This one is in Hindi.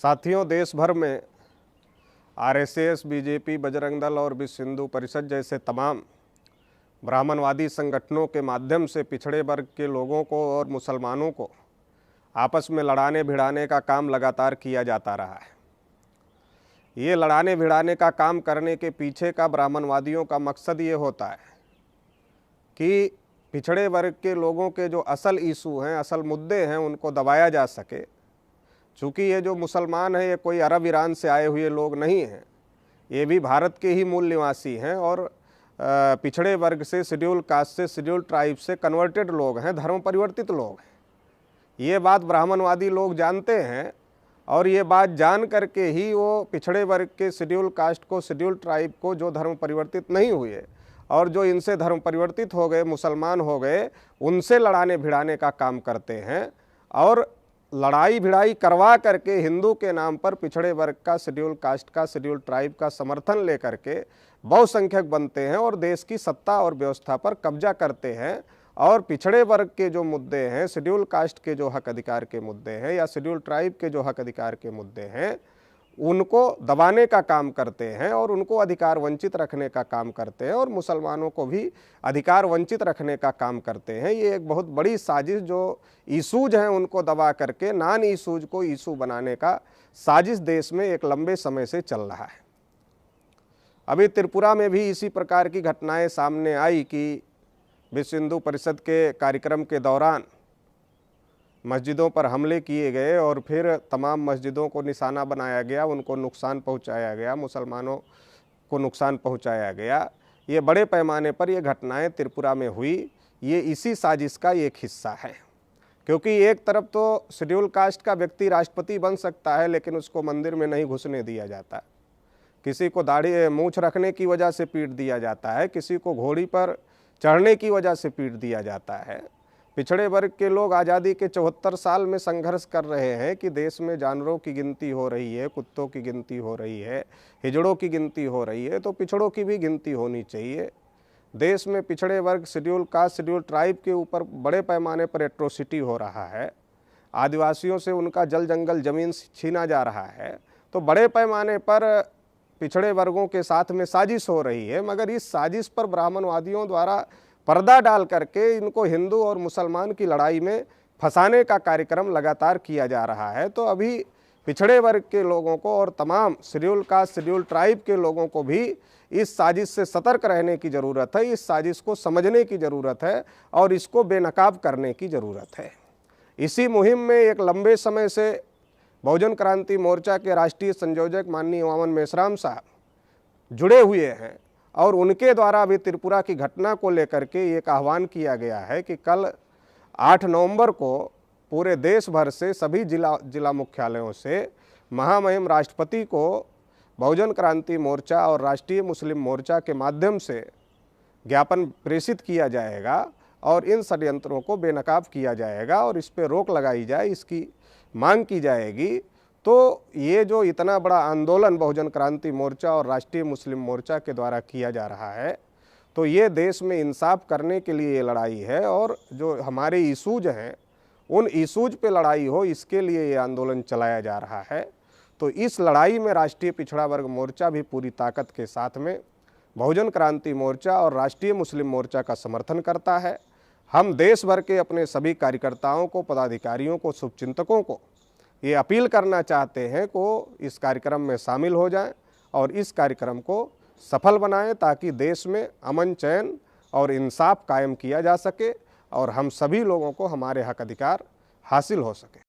साथियों, देश भर में आरएसएस, बीजेपी, बजरंग दल और विश्व हिंदू परिषद जैसे तमाम ब्राह्मणवादी संगठनों के माध्यम से पिछड़े वर्ग के लोगों को और मुसलमानों को आपस में लड़ाने भिड़ाने का काम लगातार किया जाता रहा है। ये लड़ाने भिड़ाने का काम करने के पीछे का ब्राह्मणवादियों का मकसद ये होता है कि पिछड़े वर्ग के लोगों के जो असल इशू हैं, असल मुद्दे हैं, उनको दबाया जा सके। चूँकि ये जो मुसलमान हैं, ये कोई अरब ईरान से आए हुए लोग नहीं हैं, ये भी भारत के ही मूल निवासी हैं और पिछड़े वर्ग से, शेड्यूल कास्ट से, शेड्यूल ट्राइब से कन्वर्टेड लोग हैं, धर्म परिवर्तित लोग हैं। ये बात ब्राह्मणवादी लोग जानते हैं और ये बात जान करके ही वो पिछड़े वर्ग के शेड्यूल कास्ट को, शेड्यूल ट्राइब को, जो धर्म परिवर्तित नहीं हुए और जो इनसे धर्म परिवर्तित हो गए, मुसलमान हो गए, उनसे लड़ाने भिड़ाने का काम करते हैं और लड़ाई भिड़ाई करवा करके हिंदू के नाम पर पिछड़े वर्ग का, शेड्यूल कास्ट का, शेड्यूल ट्राइब का समर्थन लेकर के बहुसंख्यक बनते हैं और देश की सत्ता और व्यवस्था पर कब्जा करते हैं। और पिछड़े वर्ग के जो मुद्दे हैं, शेड्यूल कास्ट के जो हक अधिकार के मुद्दे हैं या शेड्यूल ट्राइब के जो हक अधिकार के मुद्दे हैं, उनको दबाने का काम करते हैं और उनको अधिकार वंचित रखने का काम करते हैं और मुसलमानों को भी अधिकार वंचित रखने का काम करते हैं। ये एक बहुत बड़ी साजिश, जो इशूज हैं उनको दबा करके नॉन इशूज को इशू बनाने का साजिश देश में एक लंबे समय से चल रहा है। अभी त्रिपुरा में भी इसी प्रकार की घटनाएं सामने आई कि विश्व हिंदू परिषद के कार्यक्रम के दौरान मस्जिदों पर हमले किए गए और फिर तमाम मस्जिदों को निशाना बनाया गया, उनको नुकसान पहुंचाया गया, मुसलमानों को नुकसान पहुंचाया गया। ये बड़े पैमाने पर ये घटनाएं त्रिपुरा में हुई। ये इसी साजिश का एक हिस्सा है, क्योंकि एक तरफ तो शेड्यूल कास्ट का व्यक्ति राष्ट्रपति बन सकता है, लेकिन उसको मंदिर में नहीं घुसने दिया जाता। किसी को दाढ़ी मूंछ रखने की वजह से पीट दिया जाता है, किसी को घोड़ी पर चढ़ने की वजह से पीट दिया जाता है। पिछड़े वर्ग के लोग आज़ादी के 74 साल में संघर्ष कर रहे हैं कि देश में जानवरों की गिनती हो रही है, कुत्तों की गिनती हो रही है, हिजड़ों की गिनती हो रही है, तो पिछड़ों की भी गिनती होनी चाहिए। देश में पिछड़े वर्ग, शेड्यूल कास्ट, शेड्यूल ट्राइब के ऊपर बड़े पैमाने पर एट्रोसिटी हो रहा है। आदिवासियों से उनका जल जंगल ज़मीन छीना जा रहा है। तो बड़े पैमाने पर पिछड़े वर्गों के साथ में साजिश हो रही है, मगर इस साजिश पर ब्राह्मणवादियों द्वारा पर्दा डाल करके इनको हिंदू और मुसलमान की लड़ाई में फंसाने का कार्यक्रम लगातार किया जा रहा है। तो अभी पिछड़े वर्ग के लोगों को और तमाम शेड्यूल कास्ट, शेड्यूल ट्राइब के लोगों को भी इस साजिश से सतर्क रहने की ज़रूरत है, इस साजिश को समझने की ज़रूरत है और इसको बेनकाब करने की ज़रूरत है। इसी मुहिम में एक लंबे समय से बहुजन क्रांति मोर्चा के राष्ट्रीय संयोजक माननीय वामन मेश्राम साहब जुड़े हुए हैं और उनके द्वारा अभी त्रिपुरा की घटना को लेकर के एक आह्वान किया गया है कि कल 8 नवंबर को पूरे देश भर से सभी जिला मुख्यालयों से महामहिम राष्ट्रपति को बहुजन क्रांति मोर्चा और राष्ट्रीय मुस्लिम मोर्चा के माध्यम से ज्ञापन प्रेषित किया जाएगा और इन षड्यंत्रों को बेनकाब किया जाएगा और इस पर रोक लगाई जाए, इसकी मांग की जाएगी। तो ये जो इतना बड़ा आंदोलन बहुजन क्रांति मोर्चा और राष्ट्रीय मुस्लिम मोर्चा के द्वारा किया जा रहा है, तो ये देश में इंसाफ करने के लिए ये लड़ाई है और जो हमारे इशूज हैं उन इशूज पे लड़ाई हो, इसके लिए ये आंदोलन चलाया जा रहा है। तो इस लड़ाई में राष्ट्रीय पिछड़ा वर्ग मोर्चा भी पूरी ताकत के साथ में बहुजन क्रांति मोर्चा और राष्ट्रीय मुस्लिम मोर्चा का समर्थन करता है। हम देश भर के अपने सभी कार्यकर्ताओं को, पदाधिकारियों को, शुभचिंतकों को ये अपील करना चाहते हैं को इस कार्यक्रम में शामिल हो जाएं और इस कार्यक्रम को सफल बनाएं, ताकि देश में अमन, चैन और इंसाफ कायम किया जा सके और हम सभी लोगों को हमारे हक अधिकार हासिल हो सके।